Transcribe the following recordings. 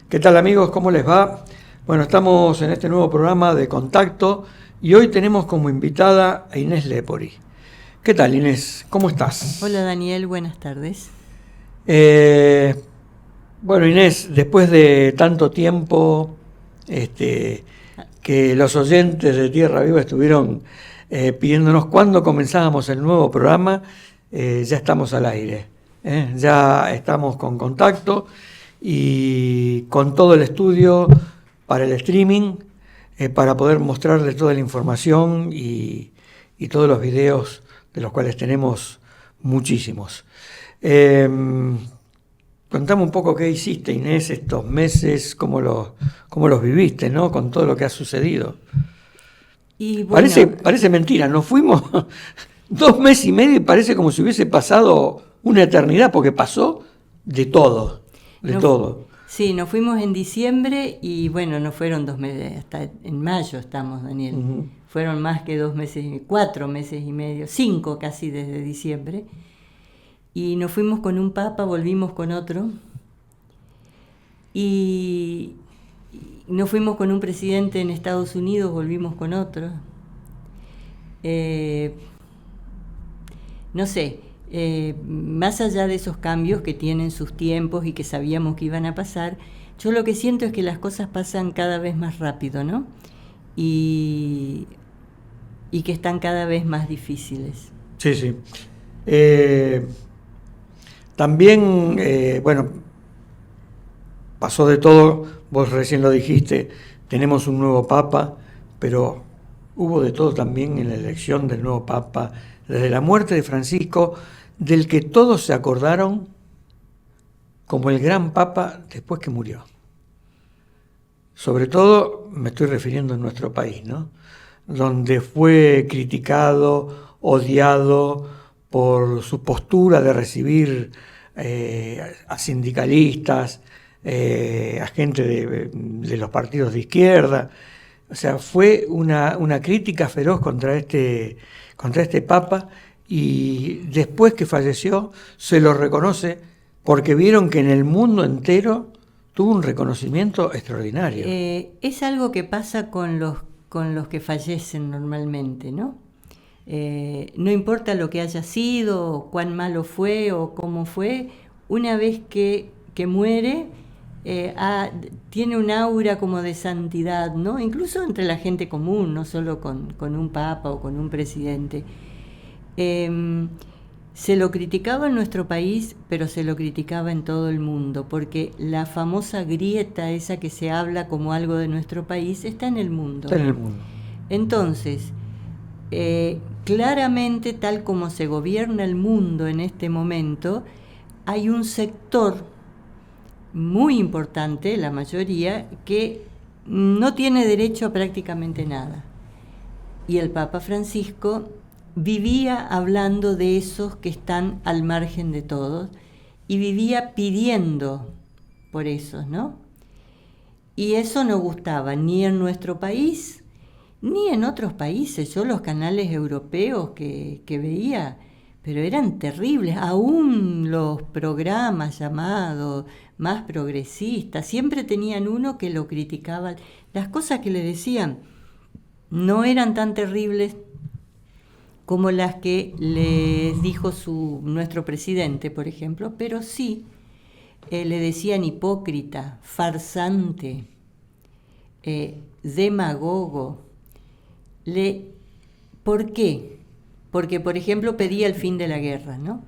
¿Qué tal, amigos? ¿Cómo les va? Bueno, estamos en este nuevo programa de Contacto y hoy tenemos como invitada a Inés Lepori. ¿Qué tal, Inés? ¿Cómo estás? Hola, Daniel, buenas tardes. Bueno, Inés, después de tanto tiempo que los oyentes de Tierra Viva estuvieron pidiéndonos cuándo comenzábamos el nuevo programa, ya estamos al aire. Ya estamos con Contacto y con todo el estudio para el streaming, para poder mostrarles toda la información y todos los videos, de los cuales tenemos muchísimos. Contame un poco qué hiciste, Inés, estos meses, cómo los viviste, ¿no? Con todo lo que ha sucedido. Y bueno, parece mentira, nos fuimos 2 meses y medio y parece como si hubiese pasado una eternidad, porque pasó de todo. Todo. Sí, nos fuimos en diciembre y bueno, no fueron 2 meses, hasta en mayo estamos, Daniel. Uh-huh. Fueron más que 2 meses, 4 meses y medio, 5 casi desde diciembre. Y nos fuimos con un papa, volvimos con otro. Y nos fuimos con un presidente en Estados Unidos, volvimos con otro. No sé. Más allá de esos cambios que tienen sus tiempos y que sabíamos que iban a pasar, yo lo que siento es que las cosas pasan cada vez más rápido, ¿no? Y que están cada vez más difíciles. Sí, sí. También, bueno, pasó de todo, vos recién lo dijiste, tenemos un nuevo papa, pero hubo de todo también en la elección del nuevo papa, desde la muerte de Francisco, del que todos se acordaron como el gran papa después que murió. Sobre todo me estoy refiriendo a nuestro país, ¿no? Donde fue criticado, odiado por su postura de recibir a sindicalistas, a gente de los partidos de izquierda. O sea, fue una crítica feroz contra este papa, y después que falleció se lo reconoce porque vieron que en el mundo entero tuvo un reconocimiento extraordinario. Es algo que pasa con los que fallecen normalmente, ¿no? No importa lo que haya sido, cuán malo fue o cómo fue, una vez que muere, tiene un aura como de santidad, ¿no? Incluso entre la gente común, no solo con un papa o con un presidente. Se lo criticaba en nuestro país, pero se lo criticaba en todo el mundo, porque la famosa grieta esa que se habla como algo de nuestro país está en el mundo. Está en el mundo. Entonces, claramente, tal como se gobierna el mundo en este momento, hay un sector muy importante, la mayoría, que no tiene derecho a prácticamente nada. Y el Papa Francisco vivía hablando de esos que están al margen de todos y vivía pidiendo por esos, ¿no? Y eso no gustaba ni en nuestro país ni en otros países. Yo los canales europeos que veía, pero eran terribles. Aún los programas llamados más progresistas siempre tenían uno que lo criticaba. Las cosas que le decían no eran tan terribles como las que les dijo nuestro presidente, por ejemplo, pero sí le decían hipócrita, farsante, demagogo. ¿Por qué? Porque, por ejemplo, pedía el fin de la guerra, ¿no?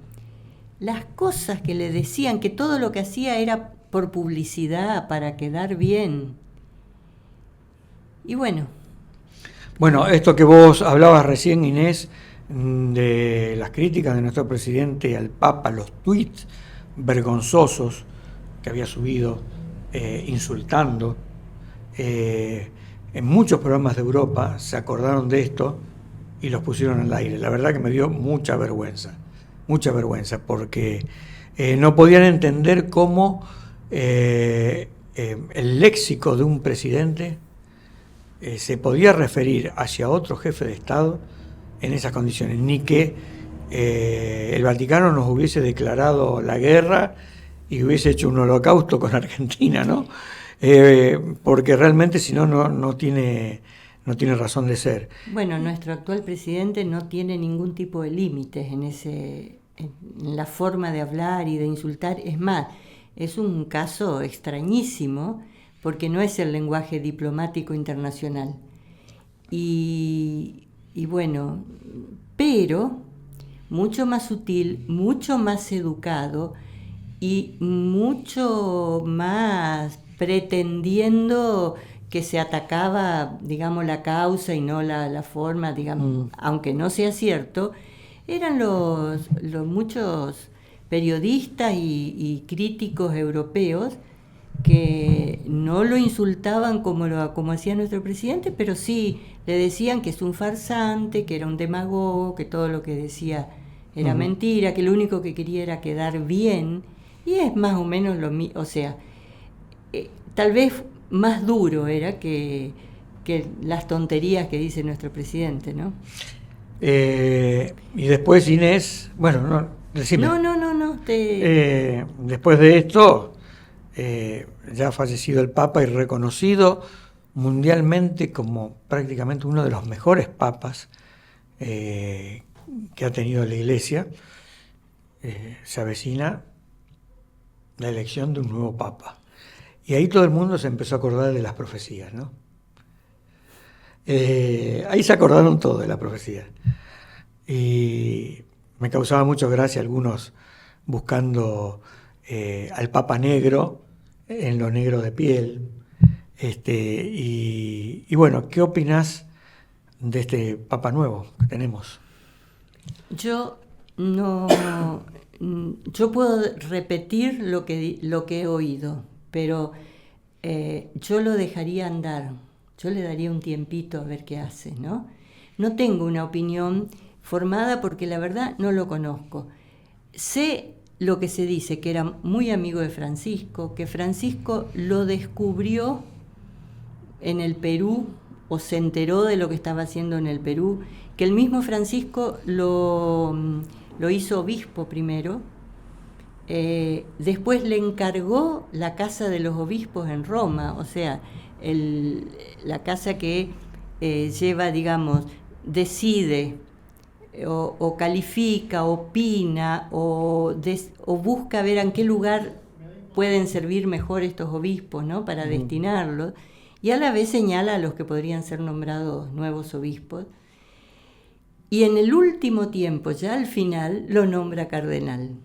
Las cosas que le decían, que todo lo que hacía era por publicidad, para quedar bien. Y bueno. Bueno, esto que vos hablabas recién, Inés, de las críticas de nuestro presidente al Papa, los tweets vergonzosos que había subido insultando, en muchos programas de Europa se acordaron de esto y los pusieron al aire. La verdad que me dio mucha vergüenza, porque no podían entender cómo el léxico de un presidente se podía referir hacia otro jefe de Estado en esas condiciones, ni que el Vaticano nos hubiese declarado la guerra y hubiese hecho un holocausto con Argentina, ¿no? Porque realmente si no, no tiene razón de ser. Bueno, nuestro actual presidente no tiene ningún tipo de límites en la forma de hablar y de insultar. Es más, es un caso extrañísimo porque no es el lenguaje diplomático internacional. Y bueno, pero mucho más sutil, mucho más educado y mucho más pretendiendo que se atacaba, digamos, la causa y no la forma, digamos, aunque no sea cierto, eran los muchos periodistas y críticos europeos que no lo insultaban como hacía nuestro presidente, pero sí le decían que es un farsante, que era un demagogo, que todo lo que decía era mentira, que lo único que quería era quedar bien, y es más o menos lo mismo, o sea, tal vez más duro era que las tonterías que dice nuestro presidente, ¿no? Y después Inés, bueno, no, decime. No. Después de esto, ya ha fallecido el Papa y reconocido mundialmente como prácticamente uno de los mejores papas que ha tenido la Iglesia, se avecina la elección de un nuevo Papa. Y ahí todo el mundo se empezó a acordar de las profecías, ¿no? Ahí se acordaron todos de las profecías. Y me causaba mucha gracia algunos buscando al Papa negro en lo negro de piel. Y bueno, ¿qué opinás de este Papa nuevo que tenemos? Yo puedo repetir lo que he oído, pero yo lo dejaría andar, yo le daría un tiempito a ver qué hace, ¿no? No tengo una opinión formada porque la verdad no lo conozco. Sé lo que se dice, que era muy amigo de Francisco, que Francisco lo descubrió en el Perú o se enteró de lo que estaba haciendo en el Perú, que el mismo Francisco lo hizo obispo primero. Después le encargó la casa de los obispos en Roma, o sea, la casa que lleva, digamos, decide o califica, opina o busca ver en qué lugar pueden servir mejor estos obispos, ¿no? Para destinarlos, y a la vez señala a los que podrían ser nombrados nuevos obispos. Y en el último tiempo, ya al final, lo nombra cardenal.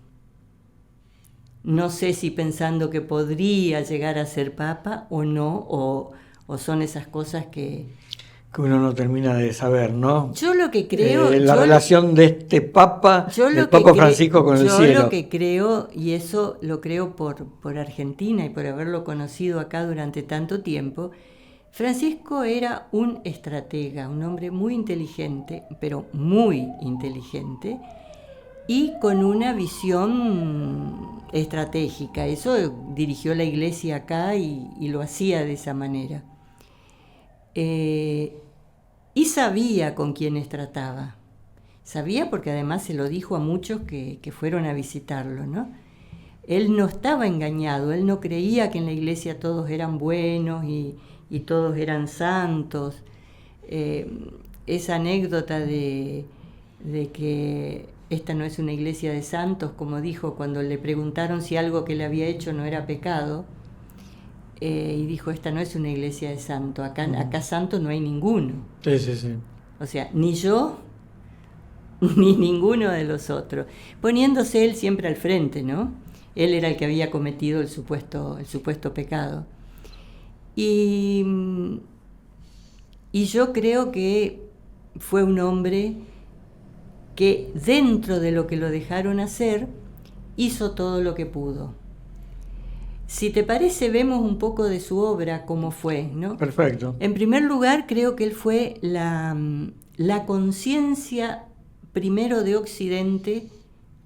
No sé si pensando que podría llegar a ser papa o no, o son esas cosas que uno no termina de saber, ¿no? Yo lo que creo... la relación de este Papa, del Papa Francisco con el cielo. Yo lo que creo, y eso lo creo por Argentina y por haberlo conocido acá durante tanto tiempo, Francisco era un estratega, un hombre muy inteligente, pero muy inteligente, y con una visión estratégica. Eso dirigió la Iglesia acá y lo hacía de esa manera. Y sabía con quiénes trataba. Sabía porque además se lo dijo a muchos que fueron a visitarlo, ¿no? Él no estaba engañado, él no creía que en la Iglesia todos eran buenos y todos eran santos. Esa anécdota de que esta no es una iglesia de santos, como dijo cuando le preguntaron si algo que le había hecho no era pecado, y dijo, esta no es una iglesia de santos, acá santos no hay ninguno. Sí. O sea, ni yo ni ninguno de los otros, poniéndose él siempre al frente, ¿no? Él era el que había cometido el supuesto pecado. Y yo creo que fue un hombre que dentro de lo que lo dejaron hacer, hizo todo lo que pudo. Si te parece, vemos un poco de su obra, cómo fue, ¿no? Perfecto. En primer lugar, creo que él fue la conciencia primero de Occidente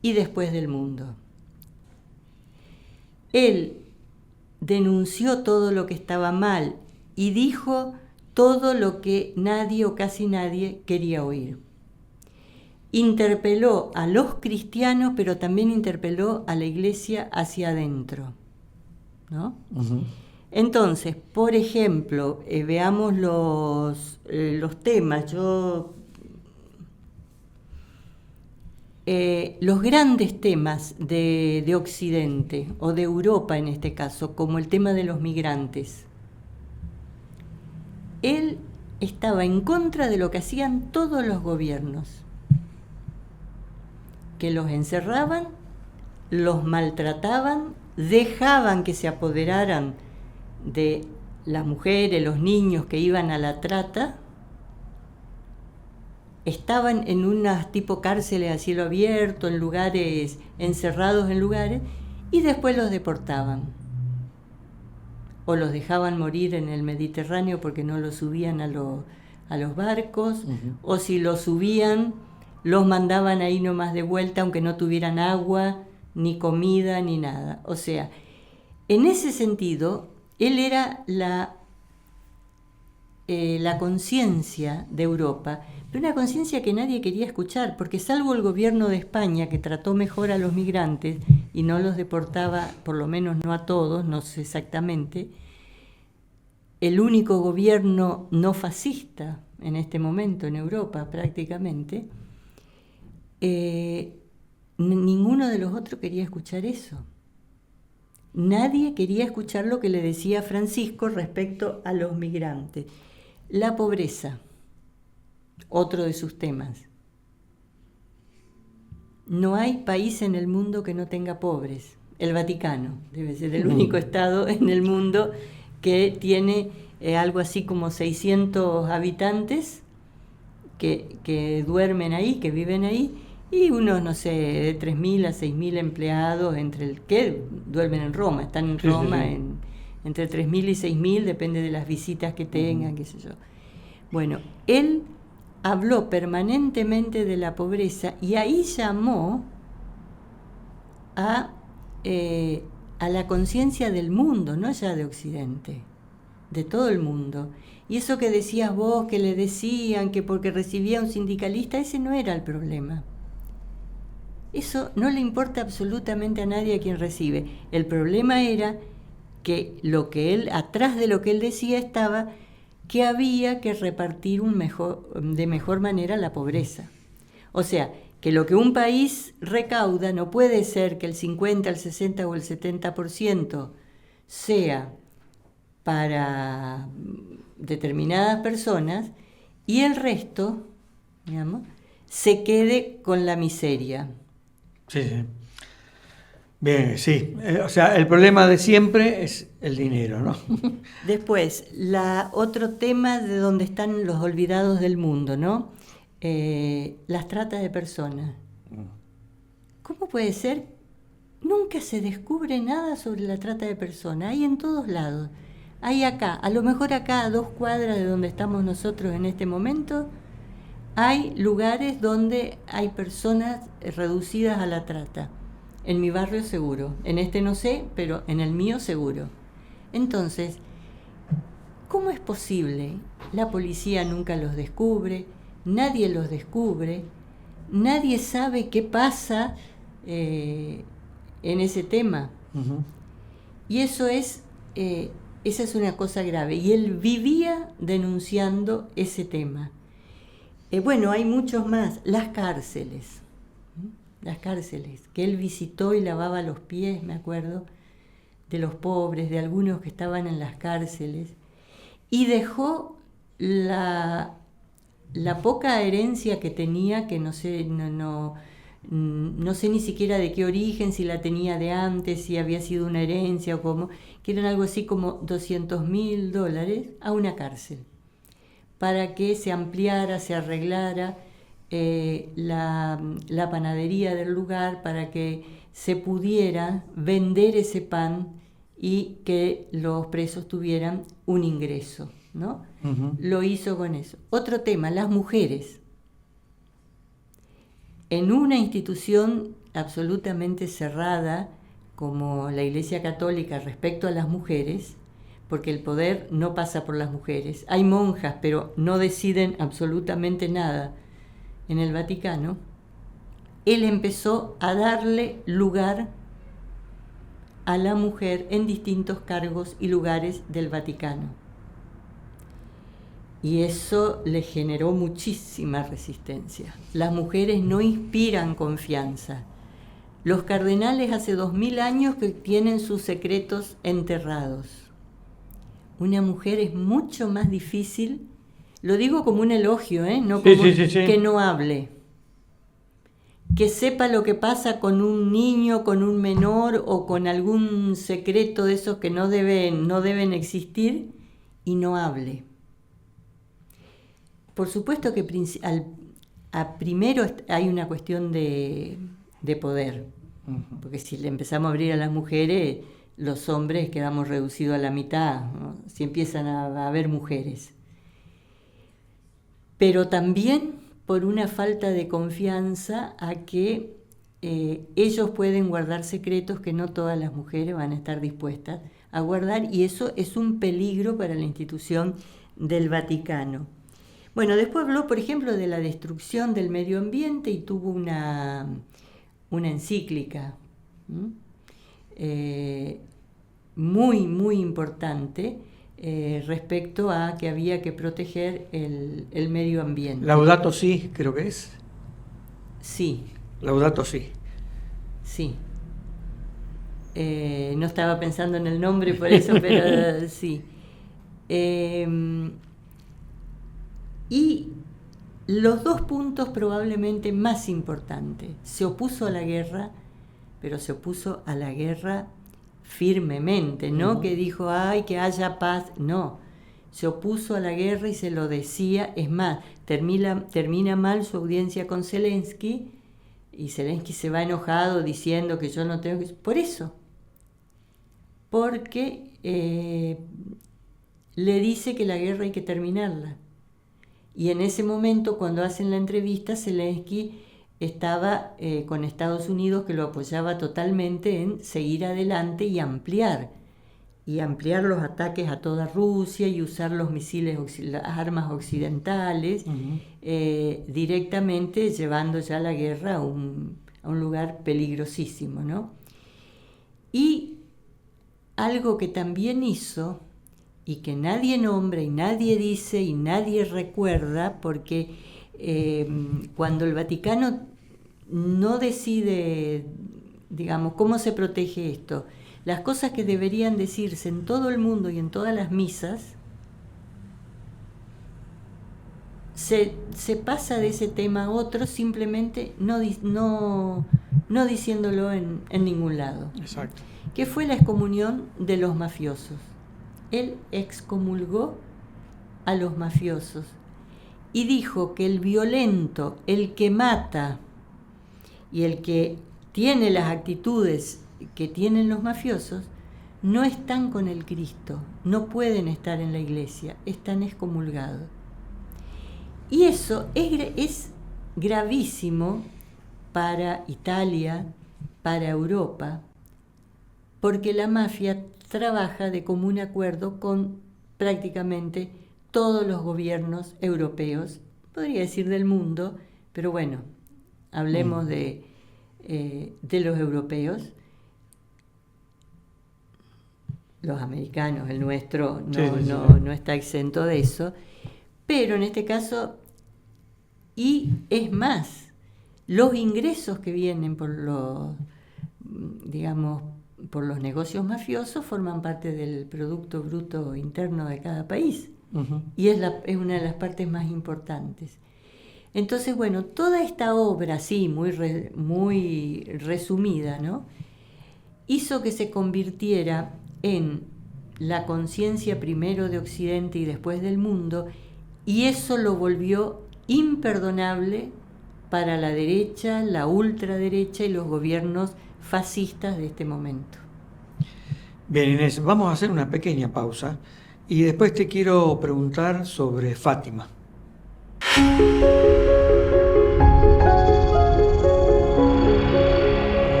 y después del mundo. Él denunció todo lo que estaba mal y dijo todo lo que nadie o casi nadie quería oír. Interpeló a los cristianos, pero también interpeló a la Iglesia hacia adentro, ¿no? Ujú. Entonces, por ejemplo, veamos los temas. Los grandes temas de Occidente, o de Europa en este caso, como el tema de los migrantes. Él estaba en contra de lo que hacían todos los gobiernos, que los encerraban, los maltrataban, dejaban que se apoderaran de las mujeres, los niños que iban a la trata, estaban en unas tipo cárceles a cielo abierto, en lugares, encerrados en lugares, y después los deportaban. O los dejaban morir en el Mediterráneo porque no los subían a los barcos, o si los subían, los mandaban ahí nomás de vuelta, aunque no tuvieran agua, ni comida, ni nada. O sea, en ese sentido, él era la conciencia de Europa, pero una conciencia que nadie quería escuchar, porque salvo el gobierno de España, que trató mejor a los migrantes y no los deportaba, por lo menos no a todos, no sé exactamente, el único gobierno no fascista en este momento en Europa prácticamente, ninguno de los otros quería escuchar eso. Nadie quería escuchar lo que le decía Francisco respecto a los migrantes. La pobreza, otro de sus temas. No hay país en el mundo que no tenga pobres. El Vaticano debe ser el único estado en el mundo que tiene algo así como 600 habitantes que duermen ahí, que viven ahí, y unos, no sé, de 3.000 a 6.000 empleados entre el que duermen en Roma, están en Roma. Sí. Entre 3.000 y 6.000, depende de las visitas que tengan, qué sé yo. Bueno, él habló permanentemente de la pobreza y ahí llamó a la conciencia del mundo, no ya de Occidente, de todo el mundo. Y eso que decías vos, que le decían que porque recibía un sindicalista, ese no era el problema. Eso no le importa absolutamente a nadie a quien recibe. El problema era que atrás de lo que él decía estaba que había que repartir de mejor manera la pobreza. O sea, que lo que un país recauda no puede ser que el 50, el 60 o el 70% sea para determinadas personas y el resto, digamos, se quede con la miseria. Sí, sí. Bien, sí. O sea, el problema de siempre es el dinero, ¿no? Después, otro tema de donde están los olvidados del mundo, ¿no? Las tratas de personas. ¿Cómo puede ser? Nunca se descubre nada sobre la trata de personas. Hay en todos lados. Hay acá, a lo mejor acá a 2 cuadras de donde estamos nosotros en este momento, hay lugares donde hay personas reducidas a la trata. En mi barrio seguro, en este no sé, pero en el mío seguro. Entonces, ¿cómo es posible? La policía nunca los descubre, nadie los descubre, nadie sabe qué pasa en ese tema. Uh-huh. Y esa es una cosa grave. Y él vivía denunciando ese tema. Bueno, hay muchos más. Las cárceles, que él visitó y lavaba los pies, me acuerdo, de los pobres, de algunos que estaban en las cárceles, y dejó la poca herencia que tenía, que no sé ni siquiera de qué origen, si la tenía de antes, si había sido una herencia o cómo, que eran algo así como $200.000 a una cárcel, para que se ampliara, se arreglara la panadería del lugar, para que se pudiera vender ese pan y que los presos tuvieran un ingreso, ¿no? Uh-huh. Lo hizo con eso. Otro tema, las mujeres. En una institución absolutamente cerrada como la Iglesia Católica respecto a las mujeres, porque el poder no pasa por las mujeres. Hay monjas, pero no deciden absolutamente nada en el Vaticano. Él empezó a darle lugar a la mujer en distintos cargos y lugares del Vaticano. Y eso le generó muchísima resistencia. Las mujeres no inspiran confianza. Los cardenales hace 2000 años que tienen sus secretos enterrados. Una mujer es mucho más difícil, lo digo como un elogio, no como sí. que no hable. Que sepa lo que pasa con un niño, con un menor o con algún secreto de esos que no deben existir y no hable. Por supuesto que primero hay una cuestión de poder, porque si le empezamos a abrir a las mujeres, los hombres quedamos reducidos a la mitad, ¿no? Si empiezan a haber mujeres. Pero también por una falta de confianza a que ellos pueden guardar secretos que no todas las mujeres van a estar dispuestas a guardar, y eso es un peligro para la institución del Vaticano. Bueno, después habló, por ejemplo, de la destrucción del medio ambiente y tuvo una encíclica muy, muy importante respecto a que había que proteger el medio ambiente. Laudato Si, creo que es. Sí. Laudato Si. Sí. No estaba pensando en el nombre por eso, pero sí. Y los dos puntos probablemente más importantes. Se opuso a la guerra, pero se opuso a la guerra firmemente, no que dijo, ay, que haya paz, no. Se opuso a la guerra y se lo decía. Es más, termina mal su audiencia con Zelensky, y Zelensky se va enojado diciendo que yo no tengo que... Por eso. Porque le dice que la guerra hay que terminarla. Y en ese momento, cuando hacen la entrevista, Zelensky estaba con Estados Unidos, que lo apoyaba totalmente en seguir adelante y ampliar los ataques a toda Rusia y usar los misiles, las armas occidentales, directamente llevando ya la guerra a un lugar peligrosísimo, ¿no? Y algo que también hizo, y que nadie nombra y nadie dice y nadie recuerda, porque cuando el Vaticano no decide, digamos, cómo se protege esto, las cosas que deberían decirse en todo el mundo y en todas las misas, se pasa de ese tema a otro, simplemente no diciéndolo en ningún lado. Exacto. Que fue la excomunión de los mafiosos. Él excomulgó a los mafiosos y dijo que el violento, el que mata y el que tiene las actitudes que tienen los mafiosos, no están con el Cristo, no pueden estar en la iglesia, están excomulgados. Y eso es gravísimo para Italia, para Europa, porque la mafia trabaja de común acuerdo con prácticamente todos los gobiernos europeos, podría decir del mundo, pero bueno, hablemos de los europeos. Los americanos, el nuestro no está exento de eso, pero en este caso, y es más, los ingresos que vienen por los negocios mafiosos forman parte del Producto Bruto Interno de cada país, y es una de las partes más importantes. Entonces, bueno, toda esta obra, sí, muy resumida, ¿no?, hizo que se convirtiera en la conciencia primero de Occidente y después del mundo, y eso lo volvió imperdonable para la derecha, la ultraderecha y los gobiernos fascistas de este momento. Bien, Inés, vamos a hacer una pequeña pausa y después te quiero preguntar sobre Fátima.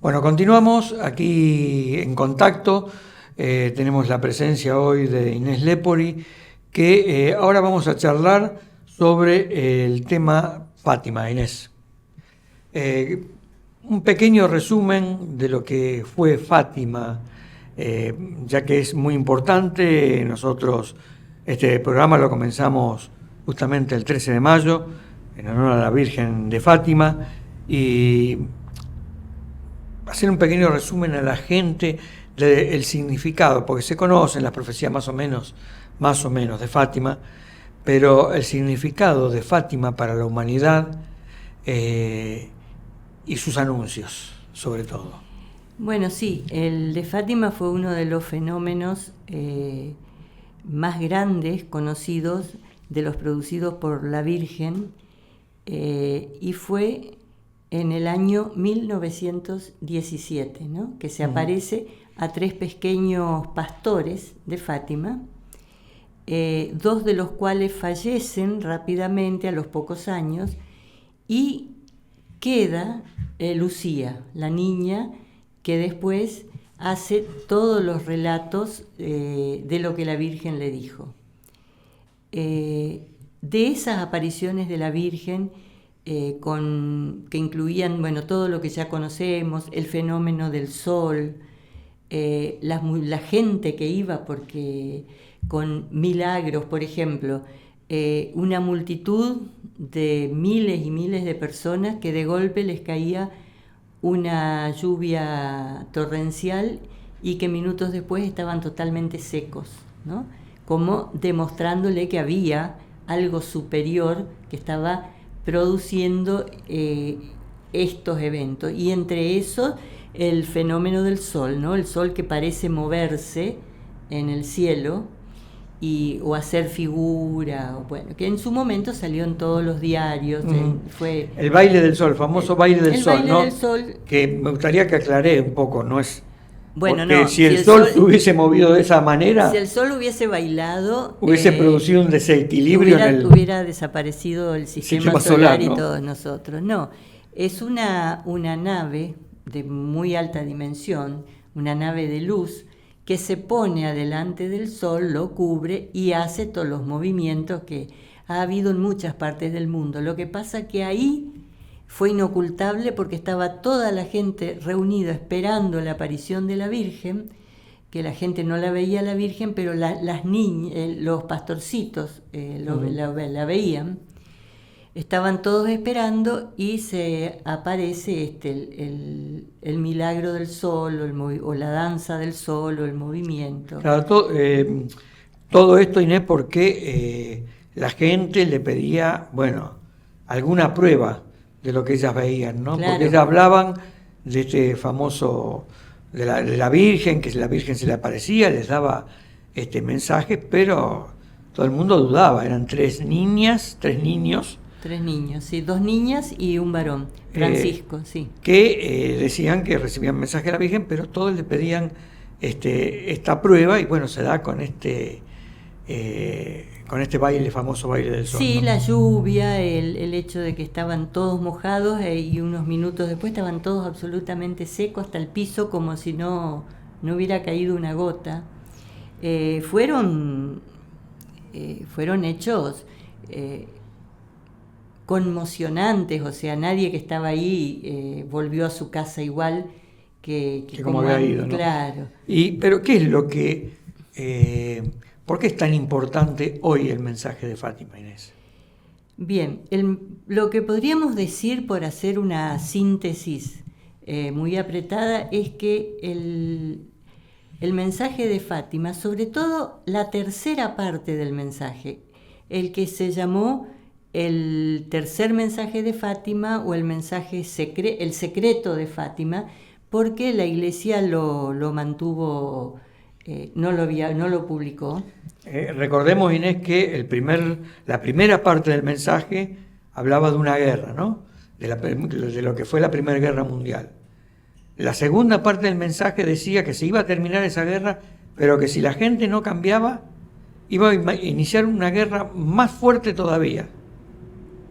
Bueno, Bueno, continuamos aquí en contacto. Tenemos la presencia hoy de Inés Lepori, que ahora vamos a charlar sobre el tema Fátima. Inés, un pequeño resumen de lo que fue Fátima, ya que es muy importante. Nosotros este programa lo comenzamos justamente el 13 de mayo, en honor a la Virgen de Fátima, y hacer un pequeño resumen a la gente del significado, porque se conocen las profecías más o menos de Fátima, pero el significado de Fátima para la humanidad y sus anuncios, sobre todo. Bueno, sí, el de Fátima fue uno de los fenómenos más grandes conocidos de los producidos por la Virgen, y fue en el año 1917, ¿no? Que se aparece a 3 pequeños pastores de Fátima, 2 de los cuales fallecen rápidamente a los pocos años, y queda Lucía, la niña que después hace todos los relatos de lo que la Virgen le dijo. De esas apariciones de la Virgen, que incluían, bueno, todo lo que ya conocemos, el fenómeno del sol, la gente que iba porque con milagros, por ejemplo, una multitud de miles y miles de personas que de golpe les caía una lluvia torrencial y que minutos después estaban totalmente secos, ¿no? Como demostrándole que había algo superior que estaba produciendo estos eventos, y entre esos el fenómeno del sol, ¿no? El sol que parece moverse en el cielo o hacer figura, bueno, que en su momento salió en todos los diarios. Fue el baile del sol, el famoso baile del sol, baile ¿no? Del sol, que me gustaría que aclaré un poco, no es... Bueno, porque no, si el sol se hubiese movido de esa manera, si el sol hubiese bailado, hubiese producido un desequilibrio hubiera desaparecido el sistema solar, ¿no? Y todos nosotros. No, es una nave de muy alta dimensión, una nave de luz que se pone adelante del sol, lo cubre y hace todos los movimientos que ha habido en muchas partes del mundo. Lo que pasa que ahí fue inocultable porque estaba toda la gente reunida esperando la aparición de la Virgen, que la gente no la veía a la Virgen, pero las niñas, los pastorcitos la veían. Estaban todos esperando y se aparece el milagro del sol o la danza del sol o el movimiento. Claro, todo esto, Inés, porque la gente le pedía, bueno, alguna prueba de lo que ellas veían, ¿no? Claro. Porque ellas hablaban de este famoso, de la Virgen, que la Virgen se le aparecía, les daba mensajes, pero todo el mundo dudaba. Eran 3 niños, 3 niños, sí, 2 niñas y un varón, Francisco, sí. Que decían que recibían mensajes de la Virgen, pero todos le pedían esta prueba, y bueno, se da con este baile, famoso baile del sol. Sí, ¿no? La lluvia, el hecho de que estaban todos mojados y unos minutos después estaban todos absolutamente secos hasta el piso, como si no hubiera caído una gota. Fueron hechos conmocionantes, o sea, nadie que estaba ahí volvió a su casa igual que como había ido, ¿no? Claro. Pero ¿qué es lo que... ¿por qué es tan importante hoy el mensaje de Fátima, Inés? Bien, lo que podríamos decir, por hacer una síntesis muy apretada, es que el mensaje de Fátima, sobre todo la tercera parte del mensaje, el que se llamó el tercer mensaje de Fátima o el mensaje el secreto de Fátima, porque la Iglesia lo mantuvo, no lo publicó. Recordemos, Inés, que la primera parte del mensaje hablaba de una guerra, ¿no? De lo que fue la Primera Guerra Mundial. La segunda parte del mensaje decía que se iba a terminar esa guerra, pero que si la gente no cambiaba, iba a iniciar una guerra más fuerte todavía.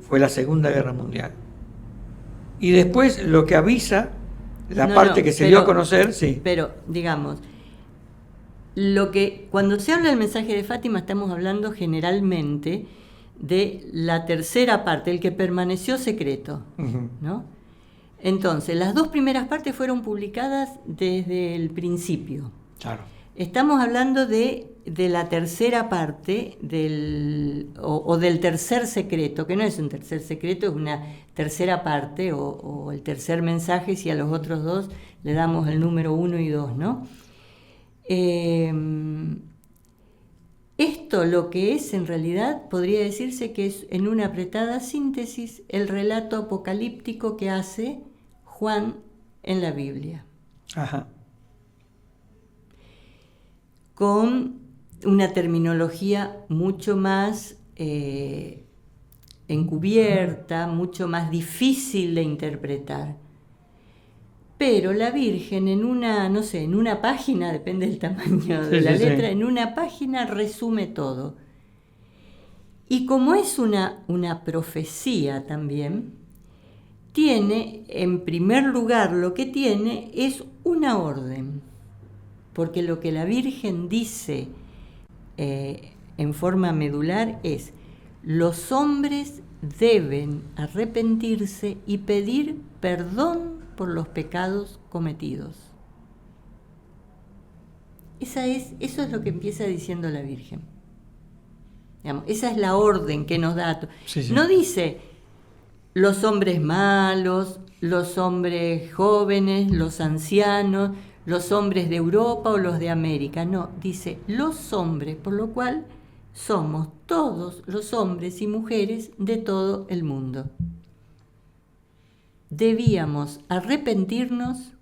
Fue la Segunda Guerra Mundial. Y después lo que avisa la parte que se dio a conocer, sí. Pero, digamos, cuando se habla del mensaje de Fátima, estamos hablando generalmente de la tercera parte, el que permaneció secreto, ¿no? Entonces, las 2 primeras partes fueron publicadas desde el principio. Claro. Estamos hablando de la tercera parte del tercer secreto, que no es un tercer secreto, es una tercera parte o el tercer mensaje, si a los otros 2 le damos el número 1 y 2, ¿no? Esto lo que es en realidad podría decirse que es en una apretada síntesis el relato apocalíptico que hace Juan en la Biblia. Ajá. Con una terminología mucho más encubierta, mucho más difícil de interpretar. Pero la Virgen en una página, depende del tamaño de la letra, en una página resume todo. Y como es una profecía también, tiene, en primer lugar, lo que tiene es una orden. Porque lo que la Virgen dice en forma medular es: los hombres deben arrepentirse y pedir perdón por los pecados cometidos. Eso es lo que empieza diciendo la Virgen. Digamos, esa es la orden que nos da. No dice los hombres malos, los hombres jóvenes, los ancianos, los hombres de Europa o los de América. No, dice los hombres, por lo cual somos todos los hombres y mujeres de todo el mundo. Debíamos arrepentirnos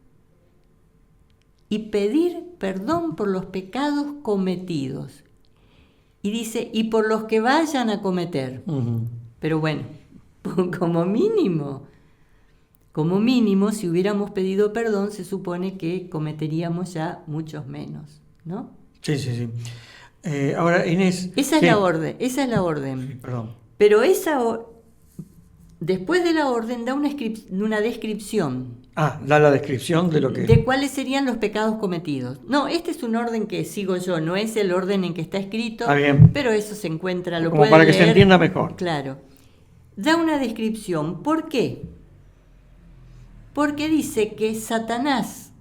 y pedir perdón por los pecados cometidos. Y dice, y por los que vayan a cometer. Pero bueno, como mínimo, si hubiéramos pedido perdón, se supone que cometeríamos ya muchos menos, ¿no? Sí. Ahora, Inés... Esa es la orden. Sí, perdón. Pero después de la orden da una descripción. Da la descripción de lo que... De cuáles serían los pecados cometidos. No, este es un orden que sigo yo, no es el orden en que está escrito. Está bien. Pero eso se encuentra, lo como pueden para que leer. Se entienda mejor. Claro. Da una descripción. ¿Por qué? Porque dice que Satanás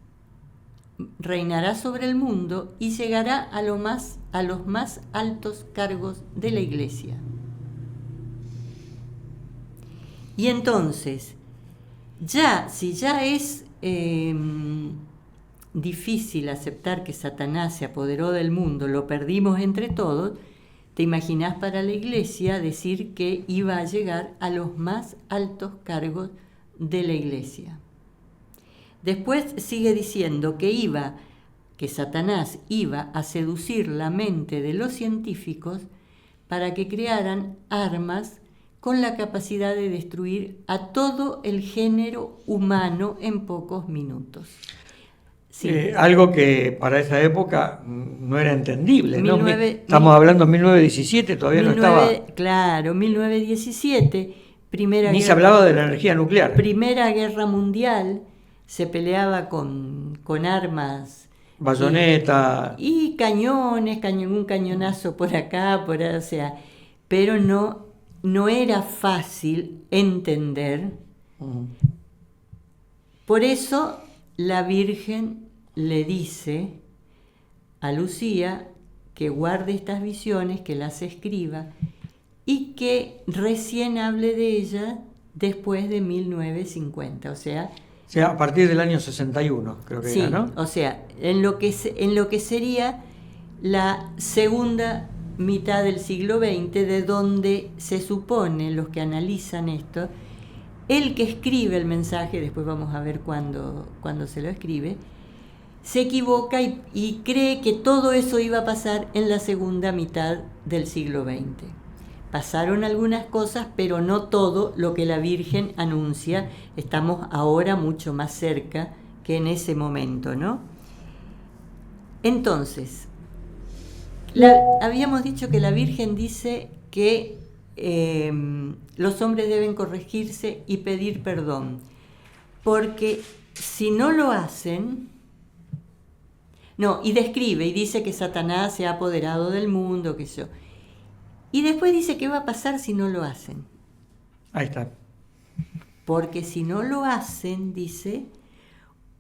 reinará sobre el mundo y llegará a los más altos cargos de la Iglesia. Y entonces, si ya es difícil aceptar que Satanás se apoderó del mundo, lo perdimos entre todos, ¿te imaginás para la Iglesia decir que iba a llegar a los más altos cargos de la Iglesia? Después sigue diciendo que Satanás iba a seducir la mente de los científicos para que crearan armas con la capacidad de destruir a todo el género humano en pocos minutos. Sí. Algo que para esa época no era entendible, ¿no? Estamos hablando de 1917, todavía no estaba... Claro, 1917, se hablaba de la energía nuclear. Primera Guerra Mundial, se peleaba con armas... Bayoneta... Y cañones, un cañonazo por acá, o sea... Pero no era fácil entender. Por eso la Virgen le dice a Lucía que guarde estas visiones, que las escriba y que recién hable de ella después de 1950, o sea, a partir del año 61, creo que era, ¿no? O sea, en lo que sería la segunda mitad del siglo XX, de donde se supone, los que analizan esto, el que escribe el mensaje, después vamos a ver cuándo se lo escribe, se equivoca y cree que todo eso iba a pasar en la segunda mitad del siglo XX. Pasaron algunas cosas, pero no todo lo que la Virgen anuncia. Estamos ahora mucho más cerca que en ese momento, ¿no? Entonces, habíamos dicho que la Virgen dice que los hombres deben corregirse y pedir perdón, porque si no lo hacen, no, y describe y dice que Satanás se ha apoderado del mundo, que yo. Y después dice qué va a pasar si no lo hacen. Ahí está. Porque si no lo hacen, dice,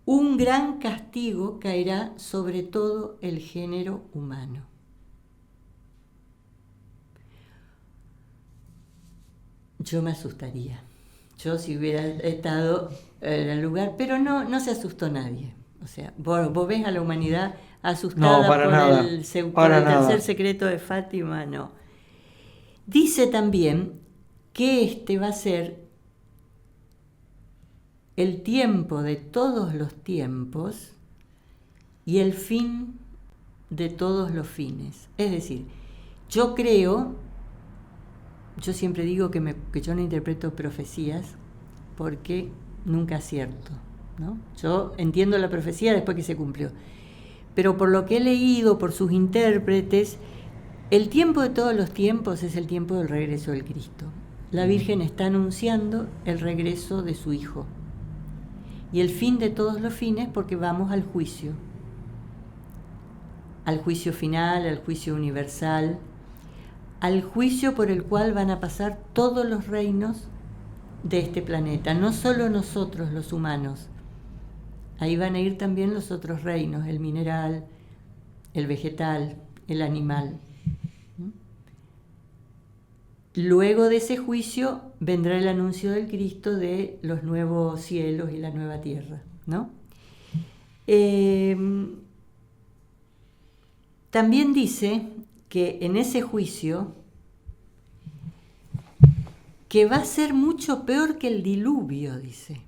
un gran castigo caerá sobre todo el género humano. Yo me asustaría. Yo si hubiera estado en el lugar, pero no se asustó nadie. O sea, vos ves a la humanidad asustada No, para por nada, por el nada. tercer secreto de Fátima, no. Dice también que este va a ser el tiempo de todos los tiempos y el fin de todos los fines. Es decir, yo siempre digo que yo no interpreto profecías porque nunca acierto, ¿no? Yo entiendo la profecía después que se cumplió. Pero por lo que he leído, por sus intérpretes, el tiempo de todos los tiempos es el tiempo del regreso del Cristo. La Virgen está anunciando el regreso de su Hijo. Y el fin de todos los fines porque vamos al juicio final, al juicio universal, al juicio por el cual van a pasar todos los reinos de este planeta, no solo nosotros los humanos. Ahí van a ir también los otros reinos, el mineral, el vegetal, el animal. Luego de ese juicio vendrá el anuncio del Cristo de los nuevos cielos y la nueva tierra, ¿no? También dice que en ese juicio, que va a ser mucho peor que el diluvio, dice.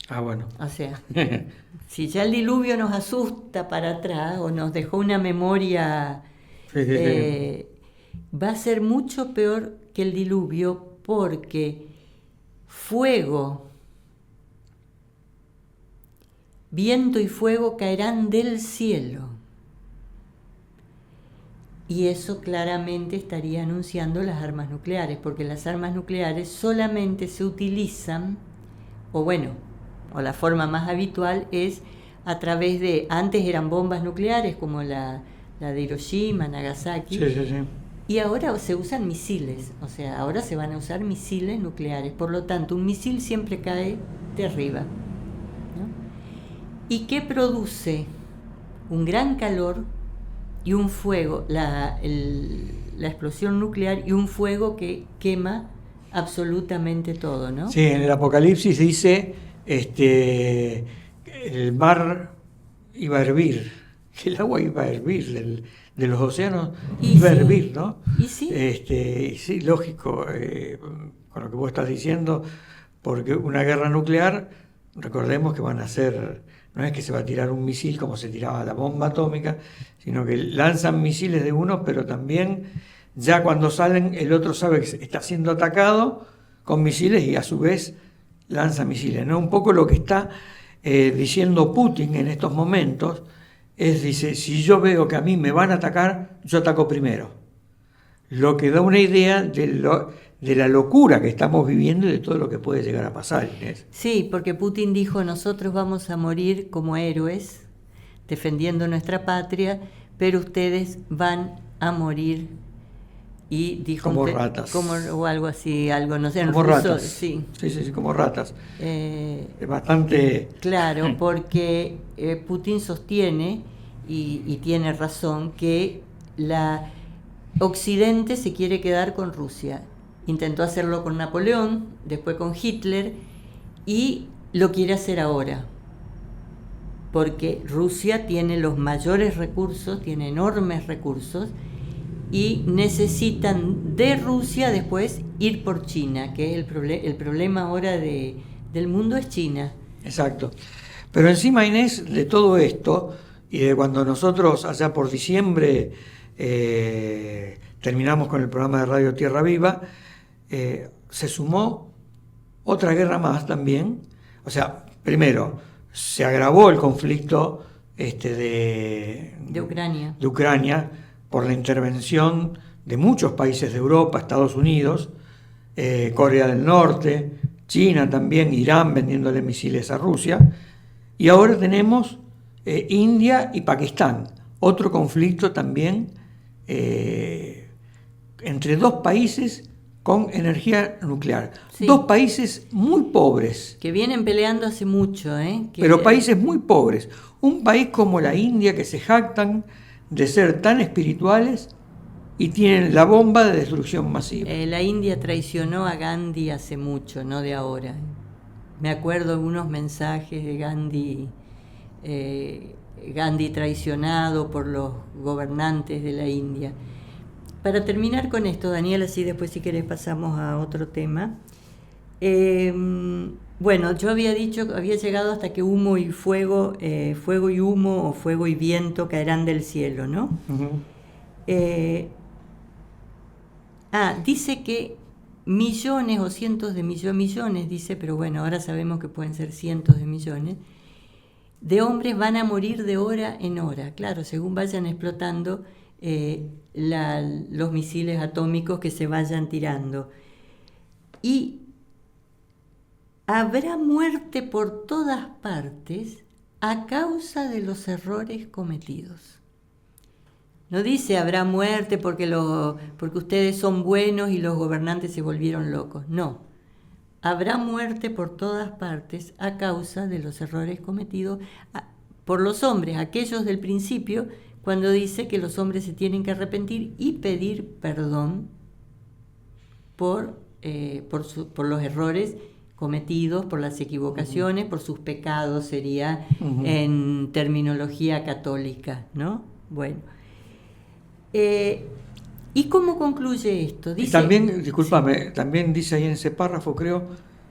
Ah, bueno. O sea, si ya el diluvio nos asusta para atrás o nos dejó una memoria, va a ser mucho peor que el diluvio porque fuego, viento y fuego caerán del cielo. Y eso claramente estaría anunciando las armas nucleares, porque las armas nucleares solamente se utilizan, o la forma más habitual es a través de, antes eran bombas nucleares como la de Hiroshima, Nagasaki, y ahora se usan misiles, o sea, ahora se van a usar misiles nucleares, por lo tanto un misil siempre cae de arriba, ¿no? ¿Y qué produce? Un gran calor y un fuego, la explosión nuclear y un fuego que quema absolutamente todo, ¿no? Sí, en el Apocalipsis dice el mar iba a hervir, que el agua iba a hervir de los océanos, iba a hervir, ¿no? Y sí. Y sí, lógico, con lo que vos estás diciendo, porque una guerra nuclear, recordemos que van a ser, no es que se va a tirar un misil como se tiraba la bomba atómica, sino que lanzan misiles de uno, pero también ya cuando salen el otro sabe que está siendo atacado con misiles y a su vez lanza misiles, ¿no? Un poco lo que está diciendo Putin en estos momentos es, dice, si yo veo que a mí me van a atacar, yo ataco primero. Lo que da una idea de la locura que estamos viviendo y de todo lo que puede llegar a pasar, Inés. Sí, porque Putin dijo, nosotros vamos a morir como héroes, defendiendo nuestra patria, pero ustedes van a morir, y dijo como ratas. O algo así, algo, no sé, en como ruso, ratas. Sí, como ratas. Es bastante... Claro, porque Putin sostiene, y tiene razón, que Occidente se quiere quedar con Rusia. Intentó hacerlo con Napoleón, después con Hitler, y lo quiere hacer ahora. Porque Rusia tiene los mayores recursos, tiene enormes recursos, y necesitan de Rusia después ir por China, que es el problema ahora del mundo es China. Exacto. Pero encima, Inés, de todo esto, y de cuando nosotros allá por diciembre terminamos con el programa de Radio Tierra Viva, se sumó otra guerra más también. O sea, primero, se agravó el conflicto de Ucrania por la intervención de muchos países de Europa, Estados Unidos, Corea del Norte, China también, Irán vendiéndole misiles a Rusia, y ahora tenemos India y Pakistán, otro conflicto también entre dos países con energía nuclear. Sí. Dos países muy pobres. Que vienen peleando hace mucho, ¿eh? Pero países muy pobres. Un país como la India, que se jactan de ser tan espirituales y tienen la bomba de destrucción masiva. La India traicionó a Gandhi hace mucho, no de ahora. Me acuerdo de unos mensajes de Gandhi, Gandhi traicionado por los gobernantes de la India. Para terminar con esto, Daniel, así después si querés pasamos a otro tema. Bueno, yo había dicho, había llegado hasta que humo y fuego, fuego y humo o fuego y viento caerán del cielo, ¿no? Uh-huh. Dice que millones o cientos de millones, dice, pero bueno, ahora sabemos que pueden ser cientos de millones, de hombres van a morir de hora en hora, claro, según vayan explotando los misiles atómicos que se vayan tirando. Y habrá muerte por todas partes a causa de los errores cometidos. No dice habrá muerte porque ustedes son buenos y los gobernantes se volvieron locos. No. Habrá muerte por todas partes a causa de los errores cometidos por los hombres, aquellos del principio, cuando dice que los hombres se tienen que arrepentir y pedir perdón por los errores cometidos, por las equivocaciones, por sus pecados, sería en terminología católica, ¿no? Bueno. ¿Y cómo concluye esto? Dice, y también, discúlpame, también dice ahí en ese párrafo, creo,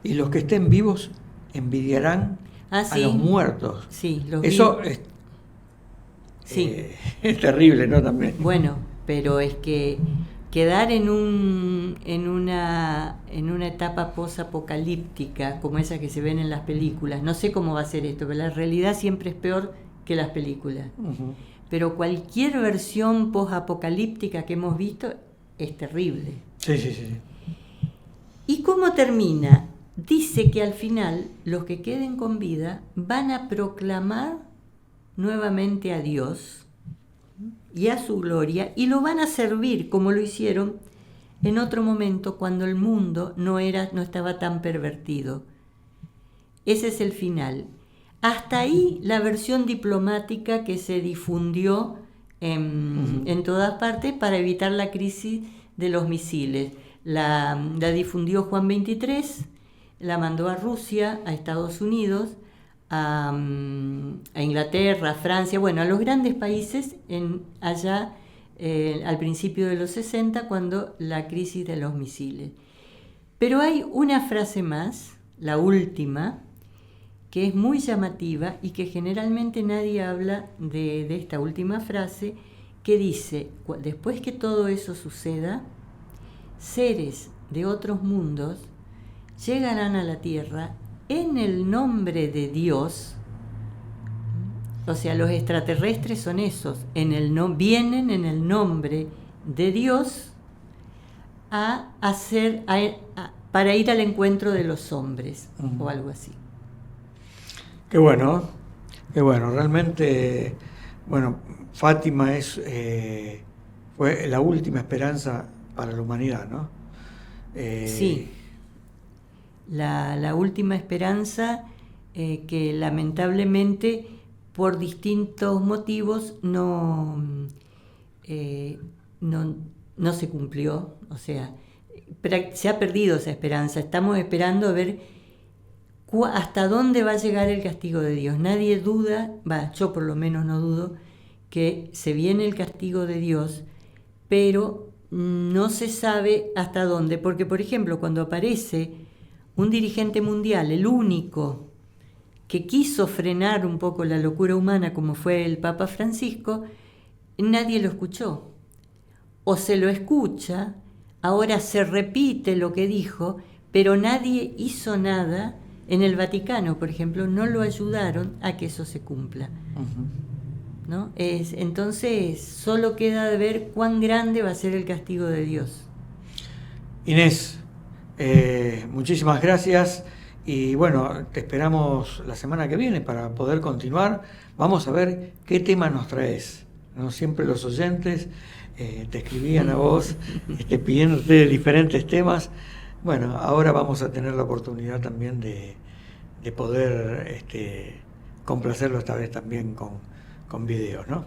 y los que estén vivos envidiarán a los muertos. Sí, los Eso vivos. Es terrible, ¿no? También. Bueno, pero es que quedar en una etapa posapocalíptica como esa que se ven en las películas, no sé cómo va a ser esto, pero la realidad siempre es peor que las películas. Uh-huh. Pero cualquier versión posapocalíptica que hemos visto es terrible. Sí. ¿Y cómo termina? Dice que al final los que queden con vida van a proclamar nuevamente a Dios y a su gloria y lo van a servir como lo hicieron en otro momento cuando el mundo no estaba tan pervertido. Ese es el final. Hasta ahí la versión diplomática que se difundió en todas partes para evitar la crisis de los misiles. La difundió Juan XXIII, la mandó a Rusia, a Estados Unidos, a Inglaterra, a Francia, bueno, a los grandes países allá al principio de los 60, cuando la crisis de los misiles. Pero hay una frase más, la última, que es muy llamativa y que generalmente nadie habla de esta última frase, que dice, después que todo eso suceda, seres de otros mundos llegarán a la Tierra en el nombre de Dios. O sea, los extraterrestres son esos, vienen en el nombre de Dios para ir al encuentro de los hombres, o algo así. Qué bueno, realmente, bueno, Fátima fue la última esperanza para la humanidad, ¿no? Sí, la última esperanza que lamentablemente por distintos motivos no se cumplió, o sea, se ha perdido esa esperanza. Estamos esperando a ver hasta dónde va a llegar el castigo de Dios. Nadie duda, yo por lo menos no dudo, que se viene el castigo de Dios, pero no se sabe hasta dónde, porque por ejemplo cuando aparece un dirigente mundial, el único que quiso frenar un poco la locura humana como fue el Papa Francisco, nadie lo escuchó, o se lo escucha, ahora se repite lo que dijo, pero nadie hizo nada. En el Vaticano, por ejemplo, no lo ayudaron a que eso se cumpla. Uh-huh. ¿No? Entonces, solo queda de ver cuán grande va a ser el castigo de Dios. Inés, Muchísimas gracias y bueno, te esperamos la semana que viene para poder continuar. Vamos a ver qué tema nos traes. No siempre los oyentes te escribían a vos pidiéndote diferentes temas. Bueno, ahora vamos a tener la oportunidad también de poder complacerlo esta vez también con videos, ¿no?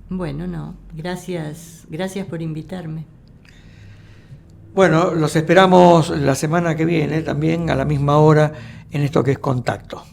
Bueno, no, gracias por invitarme. Bueno, los esperamos la semana que viene también a la misma hora en esto que es Contacto.